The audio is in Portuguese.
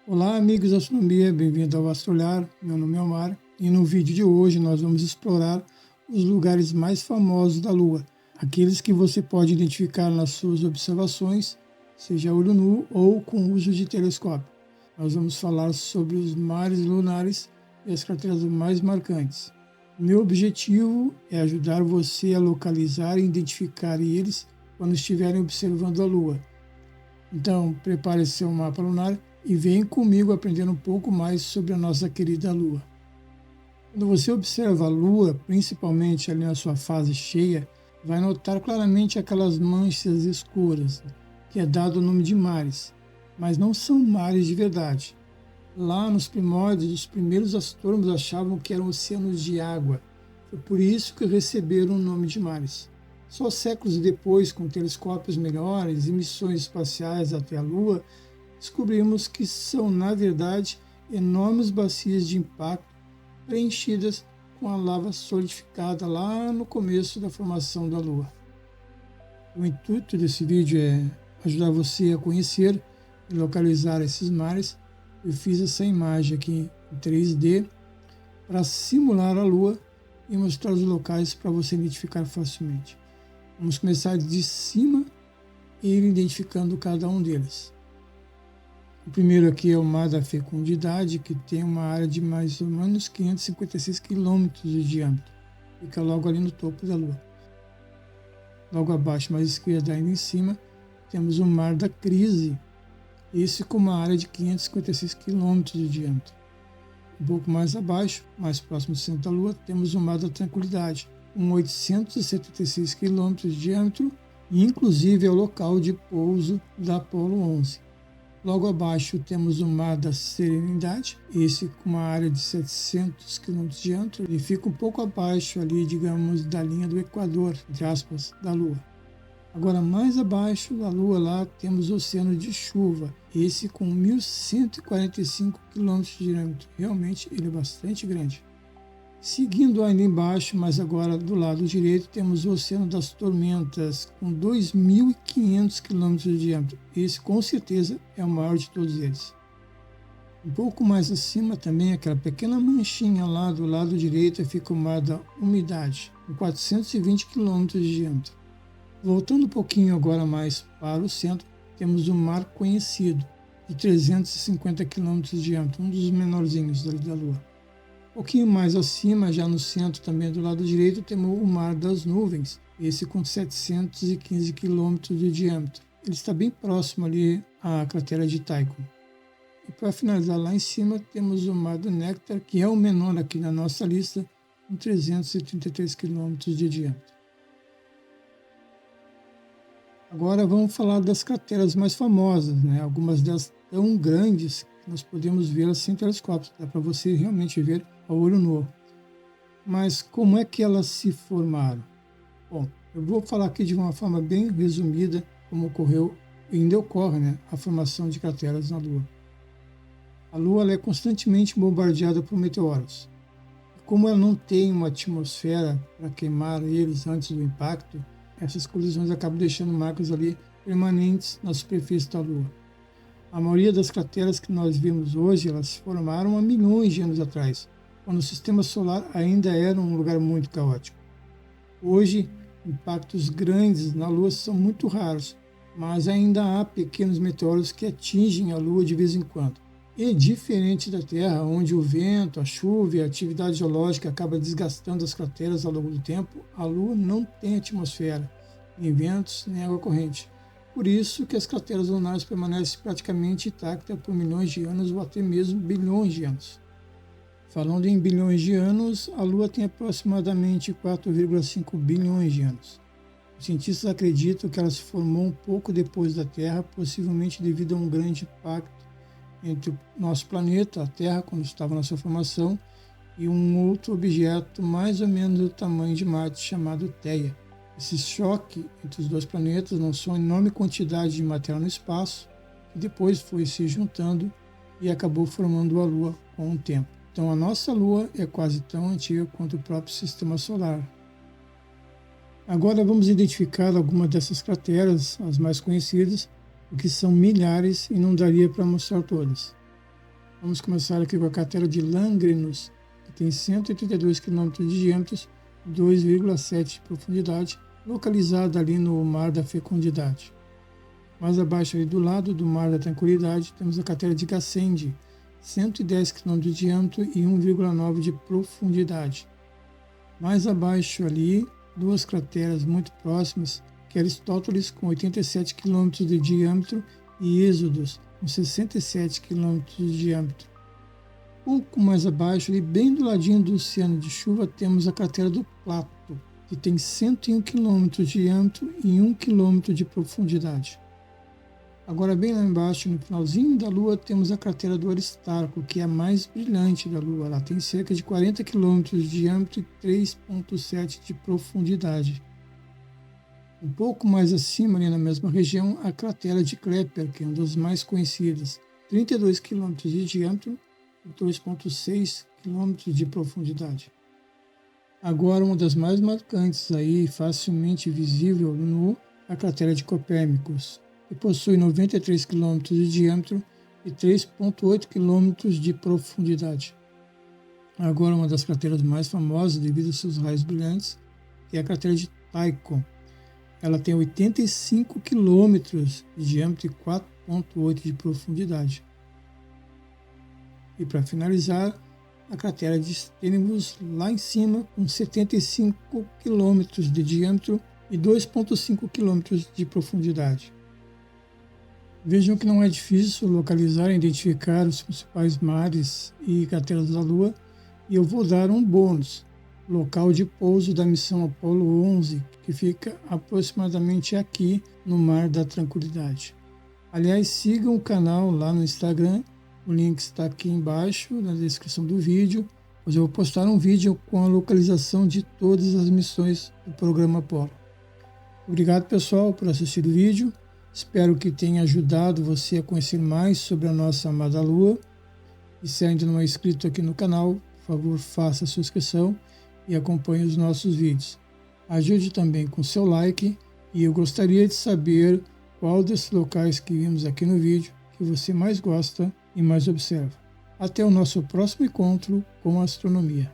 Olá, amigos da astronomia, bem-vindo ao Astrolar. Meu nome é Omar e no vídeo de hoje nós vamos explorar os lugares mais famosos da Lua, aqueles que você pode identificar nas suas observações, seja a olho nu ou com o uso de telescópio. Nós vamos falar sobre os mares lunares e as crateras mais marcantes. Meu objetivo é ajudar você a localizar e identificar eles quando estiverem observando a Lua. Então, prepare seu mapa lunar e vem comigo aprender um pouco mais sobre a nossa querida Lua. Quando você observa a Lua, principalmente ali na sua fase cheia, vai notar claramente aquelas manchas escuras, que é dado o nome de mares, mas não são mares de verdade. Lá nos primórdios, os primeiros astrônomos achavam que eram oceanos de água. Foi por isso que receberam o nome de mares. Só séculos depois, com telescópios melhores e missões espaciais até a Lua, descobrimos que são, na verdade, enormes bacias de impacto preenchidas com a lava solidificada lá no começo da formação da Lua. O intuito desse vídeo é ajudar você a conhecer e localizar esses mares. Eu fiz essa imagem aqui em 3D para simular a Lua e mostrar os locais para você identificar facilmente. Vamos começar de cima e ir identificando cada um deles. O primeiro aqui é o Mar da Fecundidade, que tem uma área de mais ou menos 556 km de diâmetro. Fica logo ali no topo da Lua. Logo abaixo, mais à esquerda, ainda em cima, temos o Mar da Crise, esse com uma área de 556 km de diâmetro. Um pouco mais abaixo, mais próximo do centro da Lua, temos o Mar da Tranquilidade, com 876 km de diâmetro, e inclusive é o local de pouso da Apollo 11. Logo abaixo temos o Mar da Serenidade, esse com uma área de 700 km de diâmetro, ele fica um pouco abaixo ali, digamos, da linha do Equador, entre aspas, da Lua. Agora, mais abaixo da Lua, lá temos o Oceano de Chuva, esse com 1.145 km de diâmetro. Realmente, ele é bastante grande. Seguindo ainda embaixo, mas agora do lado direito, temos o Oceano das Tormentas, com 2.500 km de diâmetro. Esse, com certeza, é o maior de todos eles. Um pouco mais acima também, aquela pequena manchinha lá do lado direito, fica o Mar da Umidade, com 420 km de diâmetro. Voltando um pouquinho agora mais para o centro, temos o Mar Conhecido, de 350 km de diâmetro, um dos menorzinhos da Lua. Um pouquinho mais acima, já no centro também do lado direito, temos o Mar das Nuvens, esse com 715 km de diâmetro. Ele está bem próximo ali à cratera de Tycho. E para finalizar lá em cima, temos o Mar do Néctar, que é o menor aqui na nossa lista, com 333 km de diâmetro. Agora vamos falar das crateras mais famosas, né? Algumas delas tão grandes que nós podemos vê-las sem telescópios, dá para você realmente ver ao olho nu. Mas como é que elas se formaram? Bom, eu vou falar aqui de uma forma bem resumida como ocorreu e ainda ocorre, né, a formação de crateras na Lua. A Lua ela é constantemente bombardeada por meteoros. Como ela não tem uma atmosfera para queimar eles antes do impacto, essas colisões acabam deixando marcas ali permanentes na superfície da Lua. A maioria das crateras que nós vemos hoje, elas se formaram há milhões de anos atrás, quando o sistema solar ainda era um lugar muito caótico. Hoje, impactos grandes na Lua são muito raros, mas ainda há pequenos meteoros que atingem a Lua de vez em quando. E diferente da Terra, onde o vento, a chuva e a atividade geológica acaba desgastando as crateras ao longo do tempo, a Lua não tem atmosfera, nem ventos, nem água corrente. Por isso que as crateras lunares permanecem praticamente intactas por milhões de anos ou até mesmo bilhões de anos. Falando em bilhões de anos, a Lua tem aproximadamente 4,5 bilhões de anos. Os cientistas acreditam que ela se formou um pouco depois da Terra, possivelmente devido a um grande impacto entre o nosso planeta, a Terra, quando estava na sua formação, e um outro objeto mais ou menos do tamanho de Marte, chamado Theia. Esse choque entre os dois planetas lançou uma enorme quantidade de matéria no espaço, que depois foi se juntando e acabou formando a Lua com o tempo. Então a nossa Lua é quase tão antiga quanto o próprio Sistema Solar. Agora vamos identificar algumas dessas crateras, as mais conhecidas, porque são milhares e não daria para mostrar todas. Vamos começar aqui com a cratera de Langrenus, que tem 132 km de diâmetro, 2,7 de profundidade, localizada ali no Mar da Fecundidade. Mais abaixo, ali do lado do Mar da Tranquilidade, temos a cratera de Gassendi, 110 km de diâmetro e 1,9 de profundidade. Mais abaixo ali, duas crateras muito próximas, que é Aristóteles, com 87 km de diâmetro, e Êxodos, com 67 km de diâmetro. Pouco mais abaixo, ali, bem do ladinho do Oceano de Chuva, temos a cratera do Plato, que tem 101 km de diâmetro e 1 km de profundidade. Agora, bem lá embaixo, no finalzinho da Lua, temos a cratera do Aristarco, que é a mais brilhante da Lua. Ela tem cerca de 40 km de diâmetro e 3,7 de profundidade. Um pouco mais acima, ali na mesma região, a cratera de Kepler, que é uma das mais conhecidas, 32 km de diâmetro e 2,6 km de profundidade. Agora, uma das mais marcantes, aí, facilmente visível no a cratera de Copérnicos, que possui 93 km de diâmetro e 3,8 km de profundidade. Agora, uma das crateras mais famosas devido aos seus raios brilhantes, que é a cratera de Tycho. Ela tem 85 km de diâmetro e 4,8 de profundidade. E para finalizar, a cratera de Stenebus lá em cima, com 75 km de diâmetro e 2,5 km de profundidade. Vejam que não é difícil localizar e identificar os principais mares e crateras da Lua, e eu vou dar um bônus. Local de pouso da missão Apollo 11, que fica aproximadamente aqui no Mar da Tranquilidade. Aliás, sigam o canal lá no Instagram, o link está aqui embaixo na descrição do vídeo, pois eu vou postar um vídeo com a localização de todas as missões do programa Apollo. Obrigado, pessoal, por assistir o vídeo, espero que tenha ajudado você a conhecer mais sobre a nossa amada Lua, e se ainda não é inscrito aqui no canal, por favor, faça a sua inscrição e acompanhe os nossos vídeos. Ajude também com seu like, e eu gostaria de saber qual desses locais que vimos aqui no vídeo que você mais gosta e mais observa. Até o nosso próximo encontro com a astronomia.